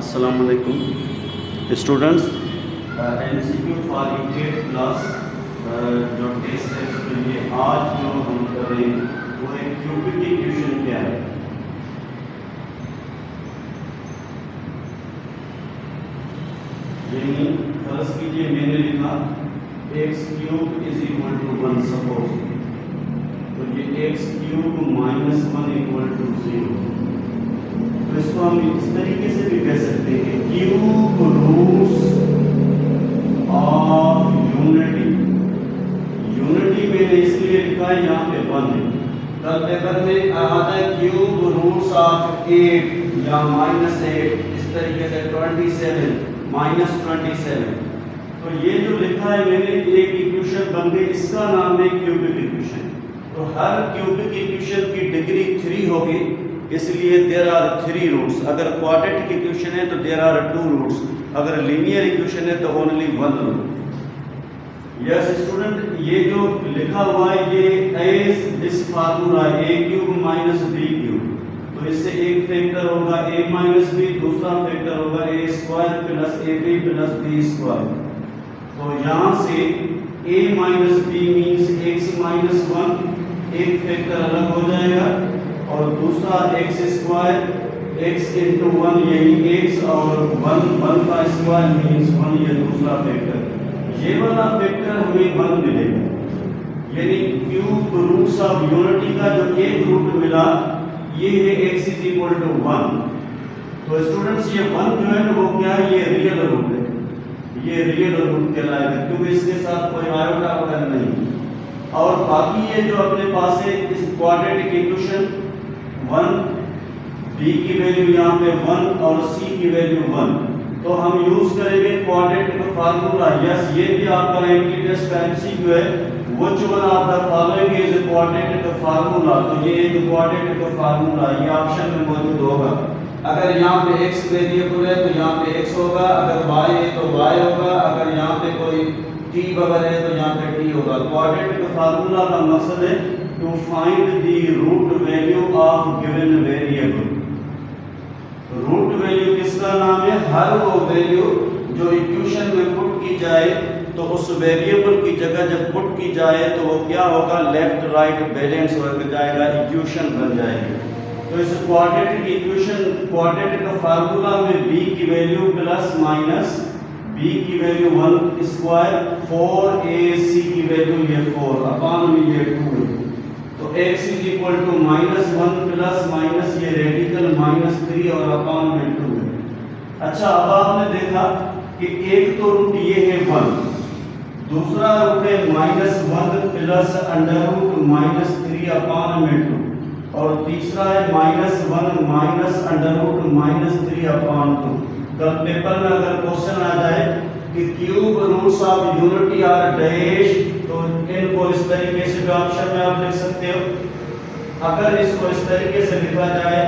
अस्सलाम वालेकुम students. MCQ for यूकेट class जो टेस्ट है उसके लिए आज जो हम कर रहे हैं वो एक क्यूबिक इक्वेशन क्या है। यानी फर्ज कीजिए मैंने लिखा x cube is equal to 1 suppose, तो ये x cube minus 1 equal to 0। तो इसको हम इस तरीके से भी कह सकते हैं कि cube roots of unity. Unity मैंने इसलिए लिखा है यहाँ पे 1 है। कल पेपर में आता है क्यूब रूट्स ऑफ 8 या -8, इस तरीके से 27 -27। तो ये जो लिखा है मैंने एक इक्वेशन बन गई, इसका नाम है क्यूबिक इक्वेशन। तो हर क्यूबिक इक्वेशन की डिग्री 3 होगी, इसलिए देयर आर 3 रूट्स। अगर क्वाड्रेटिक इक्वेशन है तो देयर आर 2 रूट्स, अगर लीनियर इक्वेशन है तो ओनली 1 रूट। यस स्टूडेंट, ये जो लिखा हुआ है ये as this formula a cube minus b cube, तो इससे एक फैक्टर होगा a माइनस b, दूसरा फैक्टर होगा a square plus ab plus b square. तो यहाँ से a minus b means x minus 1, एक फैक्टर अलग हो जाएगा, और दूसरा एक्स स्क्वायर एक्स इंटू 1 यही x, और 1 का स्क्वायर मीन्स 1, ये दूसरा फैक्टर। ये वाला फैक्टर हमें 1 मिलेगा, यानी क्यूब रूट्स ऑफ यूनिटी का जो एक रूट मिला ये है x इज इक्वल टू 1। तो स्टूडेंट्स ये 1 जो है ना वो क्या है, ये रियल रूट है, ये रियल रूट कहलाएगा क्योंकि इसके साथ कोई आयोटा वगैरह नहीं। और बाकी ये जो अपने पास है इस क्वाड्रेटिक इक्वेशन 1, b की वैल्यू यहाँ पे 1 और c की वैल्यू 1, तो हम यूज करेंगे क्वाड्रेटिक फार्मूला। यस, ये भी आपका एंटी टेस्ट का एमसीक्यू है, which one of the following is quadratic formula. तो ये एक क्वाड्रेटिक फार्मूला ये ऑप्शन में मौजूद होगा। अगर यहाँ पे x वेरिएबल है तो यहाँ पे x होगा, अगर y है तो y होगा, अगर यहाँ पे कोई t वगैरह है तो यहाँ पे t होगा। क्वाड्रेटिक फार्मूला का मकसद है to find the root value of given variable. Root value किसका नाम है, हर वो वैल्यू जो इक्वेशन में पुट की जाए तो उस वेरिएबल की जगह जब पुट की जाए तो वो क्या होगा, लेफ्ट राइट बैलेंस हो जाएगा, इक्वेशन बन जाएगी। तो इस क्वाड्रेटिक इक्वेशन क्वाड्रेटिक फार्मूला में b की वैल्यू प्लस माइनस b की वैल्यू 1 स्क्वायर 4ac की वैल्यू ये 4 अपॉन में ये 2। तो x is equal to -1 plus minus ये रेडिकल -3 और अपॉन में 2 है। अच्छा, अब आपने देखा कि एक तो रूट ये है 1, दूसरा रूट है -1 प्लस अंडर रूट -3 अपॉन में 2, और तीसरा है -1 माइनस अंडर रूट -3 अपॉन 2। कल पेपर में अगर क्वेश्चन आ जाए कि cube roots of unity are dash, तो इनको इस तरीके से भी ऑप्शन में आप लिख सकते हो। अगर इसको इस तरीके से लिखा जाए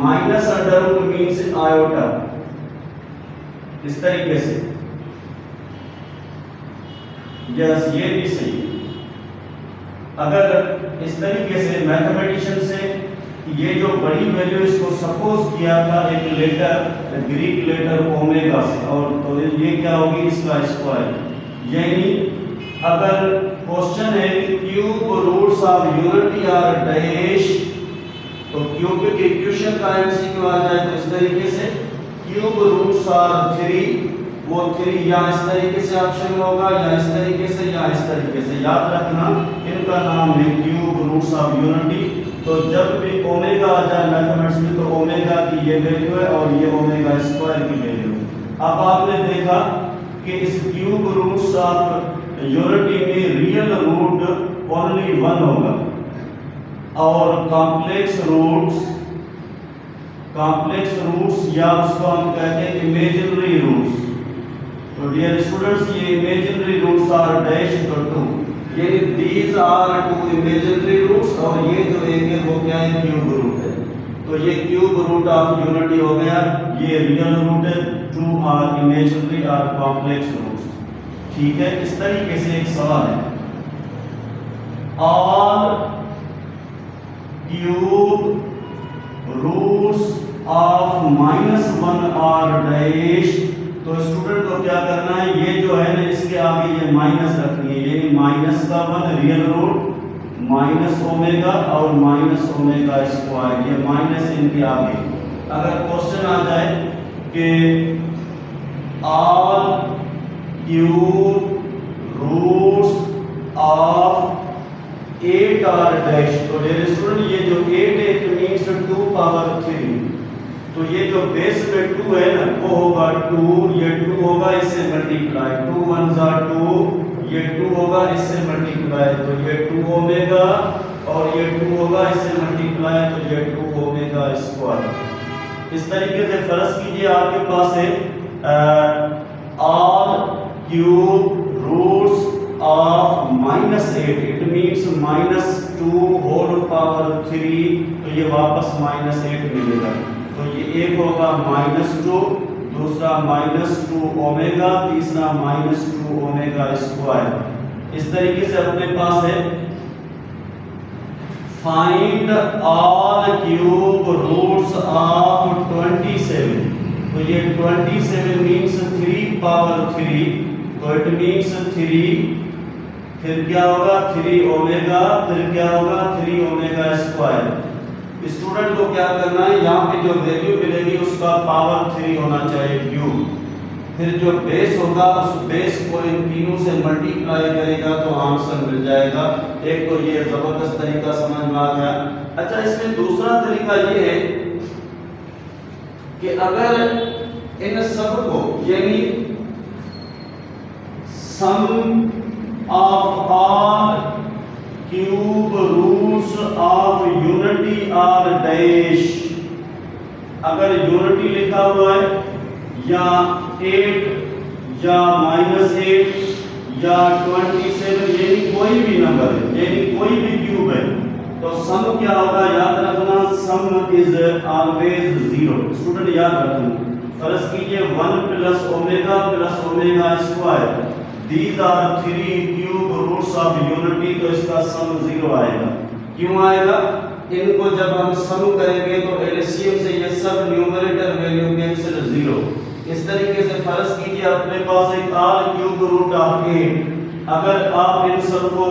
minus under root means iota, इस तरीके से, यस ये भी सही। अगर इस तरीके से मैथमेटिशियन से ये जो बड़ी वैल्यू इसको सपोज किया था एक लेटर ग्रीक लेटर ओमेगा से, और तो ये क्या होगी, इसका स्क्वायर। यानी अगर क्वेश्चन है कि cube roots of unity are dash, तो क्यूबिक इक्वेशन का एमसीक्यू आ जाए तो इस तरीके से क्यूब रूट्स आर 3, वो 3 या इस तरीके से ऑप्शन में होगा, या इस तरीके से, या इस तरीके से। याद रखना इनका नाम है क्यूब रूट्स ऑफ यूनिटी। तो जब भी ओमेगा आ जाए मैथमेटिक्स में तो ओमेगा की ये वैल्यू है और ये ओमेगा स्क्वायर की वैल्यू है। अब आपने देखा कि इस क्यूब रूट्स ऑफ यूनिटी में रियल रूट ओनली 1 होगा, और कॉम्प्लेक्स रूट्स या उसको हम कहते हैं इमेजिनरी रूट्स। तो डियर स्टूडेंट्स, ये इमेजिनरी रूट्स आर डैश तो 2, यानी दीज आर 2 इमेजिनरी रूट्स, और ये जो एक है वो क्या है, क्यूब रूट है। तो ये क्यूब रूट ऑफ यूनिटी हो गया, ये रियल रूट है, 2 are imaginary are complex roots. ठीक है, इस तरीके से एक सवाल है, all cube roots of -1 are dash. तो स्टूडेंट को क्या करना है, ये जो है ना इसके आगे ये माइनस रखनी है, यानी माइनस का 1 रियल रूट माइनस ओमेगा और माइनस ओमेगा स्क्वायर, ये माइनस इनके आगे। अगर क्वेश्चन आ जाए कि all cube roots of 8 are dash, तो डियर स्टूडेंट ये जो 8 है इट मींस 2 पावर 3, तो ये जो बेस में 2 है ना वो होगा 2, ये 2 होगा इससे मल्टीप्लाई, 2 1 जा 2, ये 2 होगा इससे मल्टीप्लाई, तो ये 2 ओमेगा और ये 2 होगा इससे मल्टीप्लाई, तो ये 2 ओमेगा स्क्वायर। इस तरीके से फर्ज कीजिए आपके पास है all cube roots of -8, it means -2 whole power 3, तो ये वापस -8 मिलेगा। तो ये एक होगा -2, दूसरा -2 ओमेगा, तीसरा -2 ओमेगा स्क्वायर। इस तरीके से अपने पास है find all cube roots of 27, तो ये 27 मींस 3 पावर 3, तो इट मींस 3, फिर क्या होगा 3 ओमेगा, फिर क्या होगा 3 ओमेगा स्क्वायर। स्टूडेंट को क्या करना है, यहाँ पे जो वैल्यू मिलेगी उसका पावर 3 होना चाहिए क्यूब, फिर जो बेस होगा उस बेस को इन तीनों से मल्टीप्लाई करेगा तो आंसर मिल जाएगा। एक तो ये जबरदस्त तरीका समझ में आ गया। अच्छा, इसमें दूसरा तरीका ये है कि अगर इन सब को यानी sum of all cube roots of unity are dash, अगर यूनिटी लिखा हुआ है या 8 या -8 या 27, यानी कोई भी नंबर है, यानी कोई भी क्यूब है, तो सम क्या होगा, याद रखना सम इज ऑलवेज 0। स्टूडेंट याद रखना, फर्ज कीजिए 1 + omega square, these are 3 cube roots of unity, तो इसका सम 0 आएगा। क्यों आएगा, इनको जब हम सम करेंगे तो एलसीएम से ये सब न्यूमरेटर वैल्यू कैंसिल 0। इस तरीके से फर्ज कीजिए अपने पास एक ऑल क्यूब रूट ऑफ 8, अगर आप इन सब को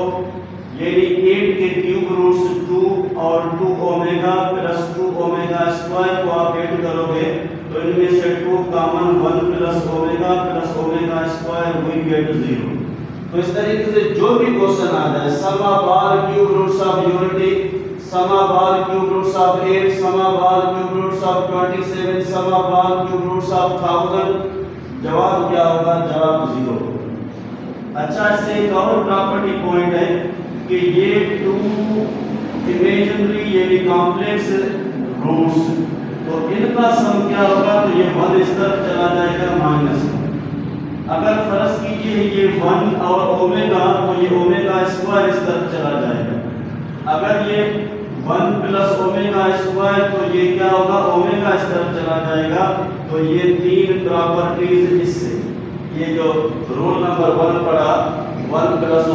यानी 8 के क्यूब रूट्स 2 और 2 ओमेगा प्लस 2 ओमेगा स्क्वायर को आप ऐड करोगे तो इनमें से 2 common 1 + omega square we get 0। तो इस तरीके से जो भी क्वेश्चन आ जाए, sum of all cube roots of unity, sum of all cube roots of 8, sum of all cube roots of 27, sum of all cube roots of 1000, जवाब क्या होगा, जवाब 0। अच्छा, इससे एक और प्रॉपर्टी पॉइंट है कि ये 2 इमेजिनरी यानी कॉम्प्लेक्स रूट्स, तो इनका सम क्या होगा, तो ये 1 इस तरफ चला जाएगा -1। अगर फर्ज कीजिए ये 1 और ओमेगा, तो ये ओमेगा स्क्वायर इस तरफ चला जाएगा। अगर ये 1 + ओमेगा स्क्वायर, तो ये क्या होगा, ओमेगा इस तरफ चला जाएगा। तो ये 3 प्रॉपर्टीज इससे, ये जो रूल नंबर 1 पढ़ा 1 +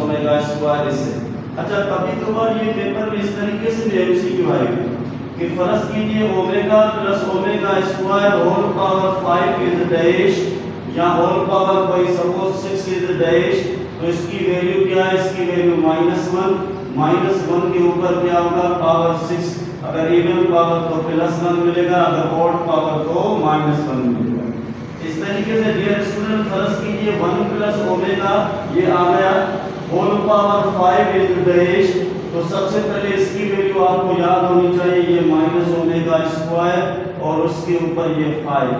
ओमेगा स्क्वायर इससे। अच्छा, कभी कभार ये पेपर में इस तरीके से भी एमसीक्यू आएगा कि फर्ज कीजिए omega + omega square whole power 5 is dash, या होल पावर कोई सपोज 6 इज डैश, तो इसकी वैल्यू क्या है, इसकी वैल्यू -1 के ऊपर क्या होगा, पावर 6, अगर इवन पावर तो +1 मिलेगा, अगर ऑड पावर तो -1 मिलेगा। इस तरीके से डियर स्टूडेंट फर्ज कीजिए 1 + ओमेगा ये आ गया होल पावर 5 इज डैश, तो सबसे पहले इसकी वैल्यू आपको याद होनी चाहिए, ये -ओमेगा स्क्वायर और उसके ऊपर ये 5,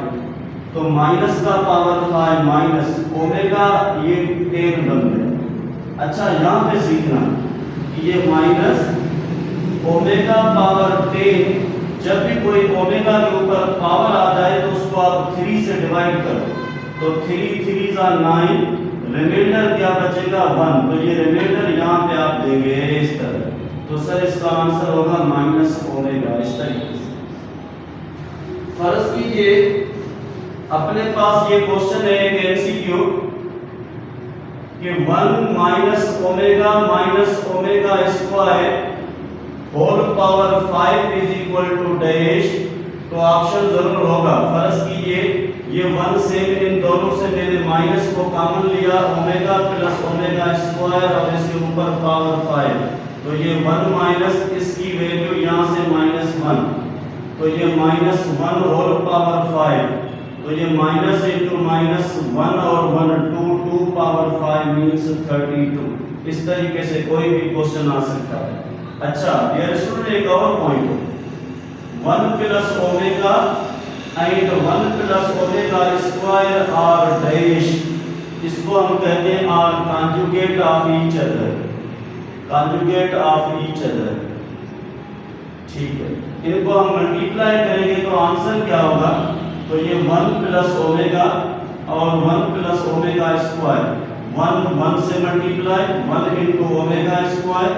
तो माइनस का पावर 5 माइनस ओमेगा ये 10 बन गया। अच्छा, यहाँ पे सीखना कि ये माइनस ओमेगा पावर 10, जब भी कोई ओमेगा के ऊपर पावर आ जाए तो उसको आप 3 से डिवाइड करो, तो 3 3 are 9, रिमाइंडर क्या बचेगा 1, तो ये रिमाइंडर यहाँ पे आप देंगे इस तरह, तो सर इसका आंसर होगा -ओमेगा। इस तरीके से फर्ज कीजिए अपने पास ये क्वेश्चन है एक एमसीक्यू कि 1 - omega square whole power 5 is equal to dash, तो ऑप्शन जरूर होगा। फर्ज कीजिए ये 1 सेम इन दोनों से मैंने माइनस को कॉमन लिया, ओमेगा प्लस ओमेगा स्क्वायर और इसके ऊपर पावर 5, तो ये 1 माइनस इसकी वैल्यू यहाँ से -1, तो ये -1 होल पावर 5, तो ये माइनस इंटू -1 और 1 2 पावर 5 मीन्स 32। इस तरीके से कोई भी क्वेश्चन आ सकता है। अच्छा डियर स्टूडेंट, एक और point, 1 plus omega and 1 plus omega square are dash, इसको हम कहते हैं are conjugate of each other, conjugate of each other. ठीक है, इनको हम मल्टीप्लाई करेंगे तो आंसर क्या होगा, तो ये 1 प्लस ओमेगा और 1 प्लस ओमेगा स्क्वायर, 1 से मल्टीप्लाई 1 इंटू ओमेगा स्क्वायर,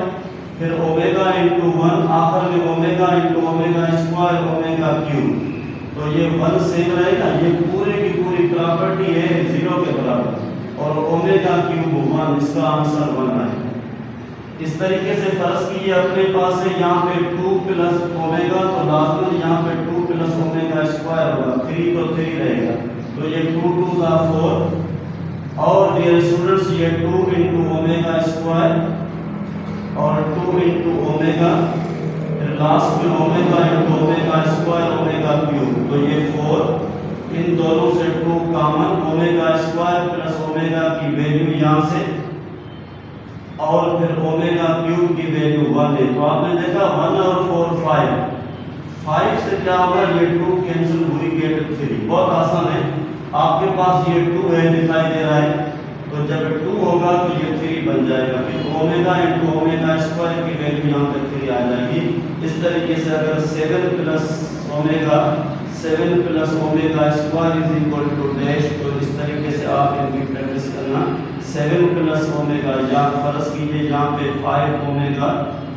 फिर ओमेगा इंटू 1, आखिर में omega into omega square omega cube, तो ये 1 सेम रहेगा। ये पूरे की पूरी प्रॉपर्टी है 0 के बराबर, और ओमेगा क्यूब 1, इसका आंसर 1 है। इस तरीके से फर्ज कीजिए अपने पास है यहाँ पे 2 प्लस ओमेगा, तो लाजमी यहाँ पे 2 प्लस ओमेगा स्क्वायर होगा, 3 तो 3 रहेगा, तो ये 2 2 का 4, और डियर स्टूडेंट्स ये 2 इंटू ओमेगा स्क्वायर और 2 इंटू ओमेगा, फिर लास्ट में omega into omega square omega cube, तो ये 4, इन दोनों से 2 common, omega square plus omega की वैल्यू यहाँ से, और फिर ओमेगा क्यूब की वैल्यू 1 है। तो आपने देखा 1 और 4 5 से क्या होगा, ये 2 कैंसिल हुई, गेट 3, बहुत आसान है। आपके पास ये 2 है दिखाई दे रहा है, तो जब 2 होगा तो ये 3 बन जाएगा, फिर ओमेगा इंटू ओमेगा स्क्वायर की वैल्यू यहाँ पे 3 आ जाएगी। इस तरीके से अगर 7 plus omega square is equal to dash, तो इस तरीके से आप इनकी प्रैक्टिस करना। 7 प्लस ओमेगा, या फर्ज कीजिए यहाँ पे 5 ओमेगा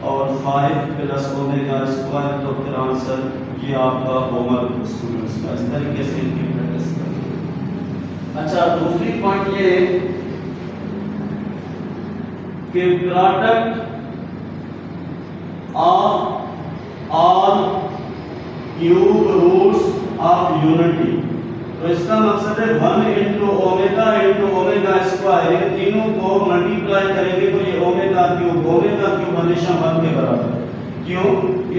और 5 प्लस ओमेगा स्क्वायर, तो फिर आंसर ये आपका होमवर्क स्टूडेंट्स का, इस तरीके से इनकी प्रैक्टिस करना। अच्छा दूसरी पॉइंट ये कि product of all cube roots of unity, तो इसका मकसद है 1 इंटू ओमेगा स्क्वायर, इन तीनों को मल्टीप्लाई करेंगे तो ये ओमेगा क्यूब हमेशा 1 के बराबर। क्यों,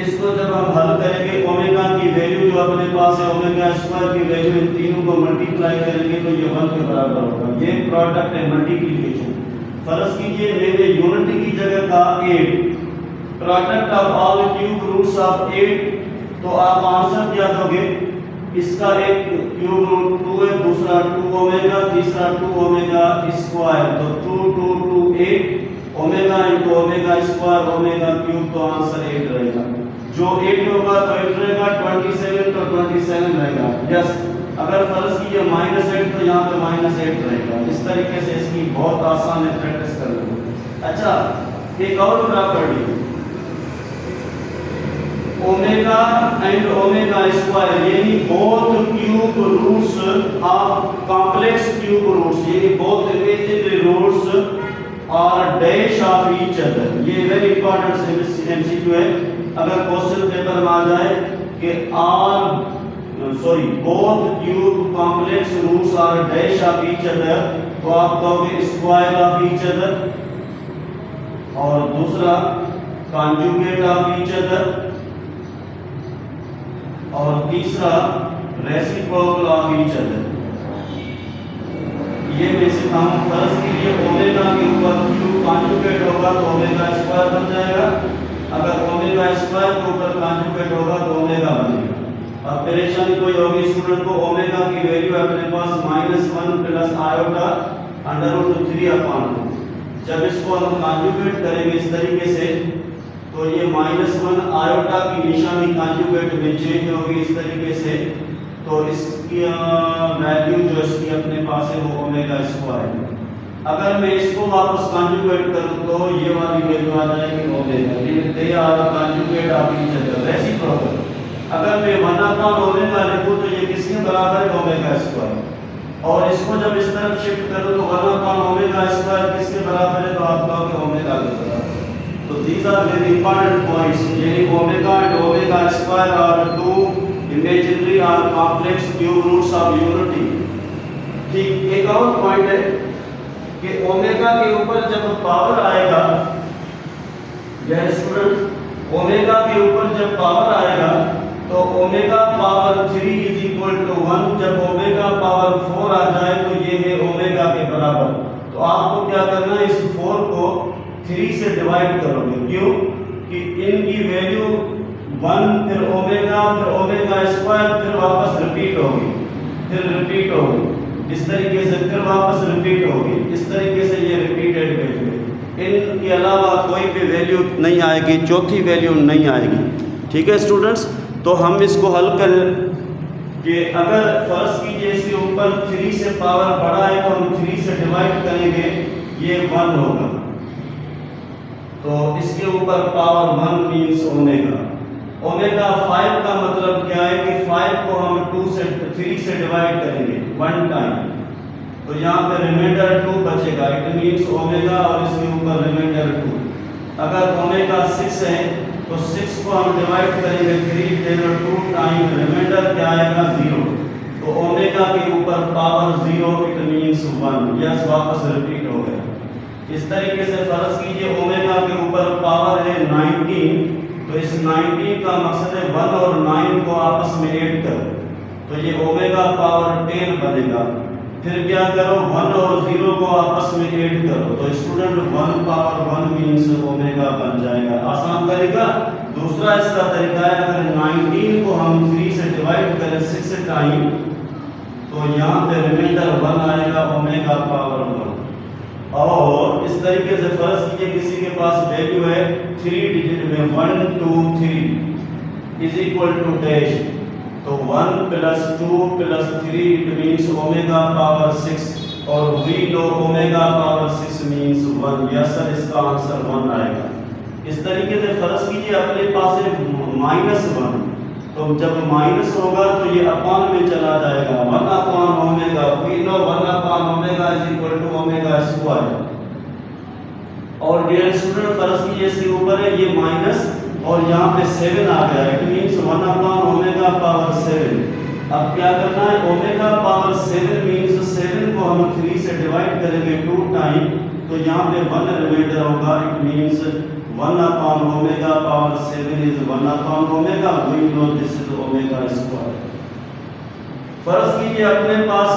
इसको जब हम हल करेंगे ओमेगा की वैल्यू जो अपने पास है ओमेगा स्क्वायर की वैल्यू, इन तीनों को मल्टीप्लाई करेंगे तो ये 1 के बराबर होगा। ये प्रोडक्ट है मल्टीप्लिकेशन। फर्ज कीजिए मैंने यूनिटी की जगह का 8, product of all cube roots of 8, तो आप आंसर क्या दोगे, इसका एक क्यूब रूट 2 है, दूसरा 2 ओमेगा, तीसरा 2 ओमेगा स्क्वायर, तो 2 2 2 8, omega into omega square omega cube, तो आंसर 8 रहेगा। जो 8 होगा तो 8 रहेगा, 27 तो 27 रहेगा। यस, अगर फर्ज कीजिए -8 तो यहाँ पे -8 रहेगा। इस तरीके से इसकी बहुत आसान है प्रैक्टिस करना। अच्छा एक और property, omega and omega square यानी both cube roots of complex cube roots, यानी बोथ इमेजिनरी रूट्स और डैश ऑफ ईच अदर। ये वेरी इंपॉर्टेंट एमसीक्यू है। अगर क्वेश्चन पेपर में आ जाए कि both cube complex roots are dash of each other, तो आप कहोगे स्क्वायर ऑफ ईच अदर, और दूसरा कॉन्जुगेट ऑफ ईच अदर, और तीसरा रेसिप्रोकल ऑफ ईच अदर। ये मैं सिखाऊं, फर्ज कीजिए ओमेगा के ऊपर क्यूब कॉन्जुगेट होगा तो ओमेगा स्क्वायर बन जाएगा, अगर ओमेगा स्क्वायर के ऊपर कॉन्जुगेट होगा तो ओमेगा बनेगा। अब परेशानी कोई होगी स्टूडेंट को, ओमेगा की वैल्यू अपने पास -1 प्लस आयोटा √3/2, जब इसको हम कॉन्जुगेट करेंगे इस तरीके से तो ये -1 आयोटा की निशानी कॉन्जुगेट में चेंज होगी इस तरीके से, तो इसकी वैल्यू जो इसकी अपने पास है वो ओमेगा स्क्वायर। अगर मैं इसको वापस कॉन्जुगेट करूं तो ये वाली वैल्यू आ जाएगी ओमेगा, ये they are conjugate of each other reciprocal. अगर मैं 1/2 ओमेगा लिखूं तो ये किसके बराबर है, ओमेगा स्क्वायर, और इसको जब इस तरफ शिफ्ट करूं तो 1/2 ओमेगा स्क्वायर किसके बराबर है, तो आप कहोगे ओमेगा के बराबर। तो these are very important points, यानी omega and omega square are 2 imaginary और complex cube roots of unity. ठीक, एक और पॉइंट है कि ओमेगा के ऊपर जब पावर आएगा, यह स्टूडेंट ओमेगा के ऊपर जब पावर आएगा तो omega power 3 is equal to 1। जब ओमेगा पावर 4 आ जाए तो ये है ओमेगा के बराबर। तो आपको क्या करना है, इस 4 को 3 से डिवाइड करोगे। क्यों कि इनकी वैल्यू 1, फिर ओमेगा स्क्वायर, फिर वापस रिपीट होगी, फिर रिपीट होगी, इस तरीके से फिर वापस रिपीट होगी, इस तरीके से ये रिपीटेड वैल्यू है। इनके अलावा कोई भी वैल्यू नहीं आएगी, चौथी वैल्यू नहीं आएगी। ठीक है स्टूडेंट्स, तो हम इसको हल कर कि अगर फर्ज कीजिए इसके ऊपर 3 से पावर बढ़ा है तो हम 3 से डिवाइड करेंगे, ये 1 होगा। तो इसके ऊपर पावर 1 मीन्स ओमेगा। ओमेगा 5 का मतलब क्या है कि 5 को हम 3 से डिवाइड करेंगे 1 टाइम, तो यहाँ पे रिमाइंडर 2 बचेगा, इट मीन्स ओमेगा, और इसके ऊपर रिमाइंडर 2। अगर ओमेगा 6 है तो 6 को हम डिवाइड करेंगे 3 देगा 2 टाइम, रिमाइंडर क्या आएगा 0। तो ओमेगा के ऊपर पावर 0, इट मीन्स 1। यस, वापस रिपीट हो गया। इस तरीके से फर्ज कीजिए ओमेगा के ऊपर पावर है 19, तो इस 19 का मकसद है 1 और 9 को आपस में ऐड करो, तो ये ओमेगा पावर 10 बनेगा। फिर क्या करो, 1 और 0 को आपस में ऐड करो, तो स्टूडेंट 1 पावर 1 मीन्स ओमेगा बन जाएगा। आसान तरीका। दूसरा इसका तरीका है, अगर 19 को हम 3 से डिवाइड करें 6 टाइम, तो यहाँ पे रिमाइंडर 1 आएगा, ओमेगा पावर 1। और इस तरीके से फर्ज कीजिए किसी के पास वैल्यू है 3 डिजिट में 1 2 3 इज इक्वल टू डैश, तो 1 plus 2 plus 3 it means omega power 6, और we know omega power 6 means 1। Yes sir, इसका आंसर 1 आएगा। इस तरीके से फर्ज कीजिए अपने पास है -1, तो जब माइनस होगा तो ये अपान में चला जाएगा, 1 upon omega, we know 1 upon omega is equal to omega square. और डियर स्टूडेंट फर्ज कीजिए इसके ऊपर है ये माइनस और यहाँ पे 7 आ गया, it means 1 upon omega power 7। अब क्या करना है, ओमेगा पावर 7 मीन्स 7 को हम 3 से डिवाइड करेंगे 2 टाइम, तो यहाँ पे 1 रिमाइंडर होगा, it means 1 upon omega power 7 is 1 upon omega, we know this is omega square। फर्ज कीजिए अपने पास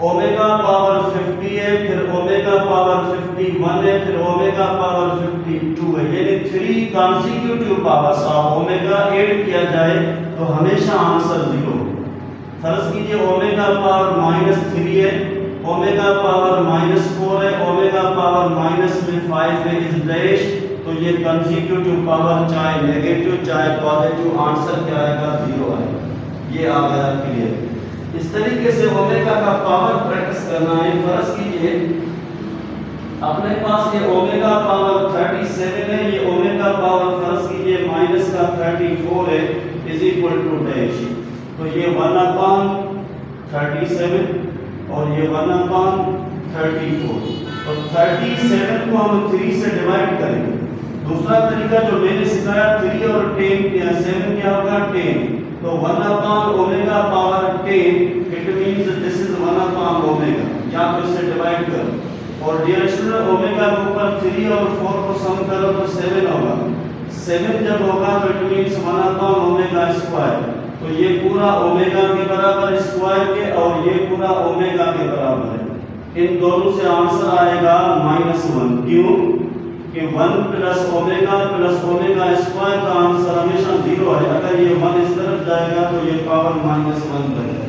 ओमेगा पावर 50 है, फिर ओमेगा पावर 51 है, फिर ओमेगा पावर 52 है, यानी 3 consecutive powers of omega add किया जाए तो हमेशा आंसर 0। फर्ज कीजिए ओमेगा पावर -3 है, ओमेगा पावर -4 है, ओमेगा पावर -5 है, इस डैश, तो ये कंसेक्यूटिव पावर चाहे नेगेटिव चाहे पॉजिटिव, आंसर क्या आएगा 0 आएगा। ये आ गया क्लियर। इस तरीके से ओमेगा का पावर प्रैक्टिस करना है। फर्ज कीजिए अपने पास ये ओमेगा पावर 37 है, ये ओमेगा पावर फर्ज कीजिए माइनस का 34 है, इज इक्वल टू डैश, तो ये 1 अपॉन 37 और ये 1 अपॉन 34, तो 37 को हम 3 से डिवाइड करेंगे। दूसरा तरीका जो मैंने सिखाया 3 और 10 या 7 क्या होगा 10, तो 1 upon omega power 10, it means this is 1 upon omega, या तो इससे डिवाइड करो। और डियर स्टूडेंट ओमेगा के ऊपर 3 और 4 को सम करो तो 7 होगा, 7 जब होगा तो it means 1 upon omega square, तो ये पूरा ओमेगा के बराबर स्क्वायर के और ये पूरा ओमेगा के बराबर है। इन दोनों से आंसर आएगा -1। क्यों कि 1 प्लस ओमेगा स्क्वायर का आंसर हमेशा 0 है। अगर ये 1 इस तरफ जाएगा तो ये पावर -1 बन जाएगा।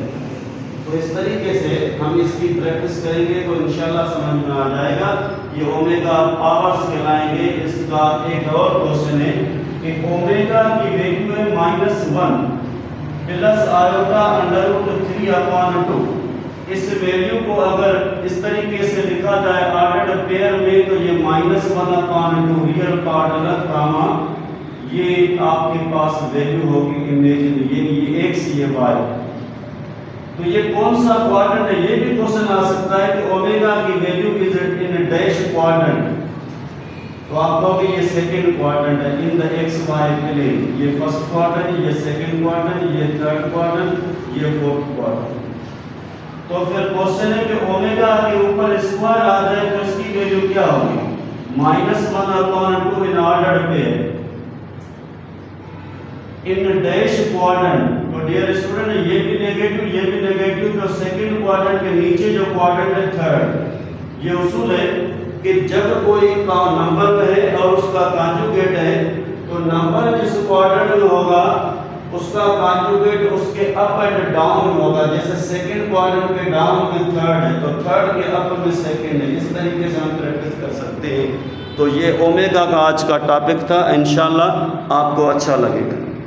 तो इस तरीके से हम इसकी प्रैक्टिस करेंगे तो इंशाल्लाह समझ में आ जाएगा। ये ओमेगा पावर्स कहलाएंगे। इसका एक और क्वेश्चन है कि ओमेगा की वैल्यू है -1 प्लस आयोटा √3/2। इस वैल्यू को अगर इस तरीके से लिखा जाए ऑर्डर्ड पेयर में तो ये -1/2 रियल पार्ट अलग कामा, ये आपके पास वैल्यू होगी इमेजिन, ये x ये y। तो ये कौन सा क्वाड्रेंट है, ये भी क्वेश्चन आ सकता है कि ओमेगा की value is in dash quadrant. तो आप कहोगे ये सेकंड क्वाड्रेंट है in the x y plane, ये फर्स्ट क्वाड्रेंट, ये सेकंड क्वाड्रेंट, ये थर्ड क्वाड्रेंट, ये फोर्थ क्वाड्रेंट। तो फिर क्वेश्चन है कि ओमेगा के ऊपर स्क्वायर आ जाए तो इसकी वैल्यू क्या होगी? -1/2 in order pair in dash quadrant. तो डियर स्टूडेंट ये भी नेगेटिव, तो सेकंड क्वाड्रेंट के नीचे जो क्वाड्रेंट है थर्ड, ये उसूल है कि जब कोई नंबर है और उसका कॉन्जुगेट है तो नंबर जिस क्वाड्रेंट में होगा उसका कॉन्जुगेट उसके अप एंड डाउन में होगा। जैसे सेकंड क्वाड्रेंट के डाउन में थर्ड है तो थर्ड के अप में सेकंड है। इस तरीके से हम प्रैक्टिस कर सकते हैं। तो ये ओमेगा का आज का टॉपिक था, इंशाल्लाह आपको अच्छा लगेगा।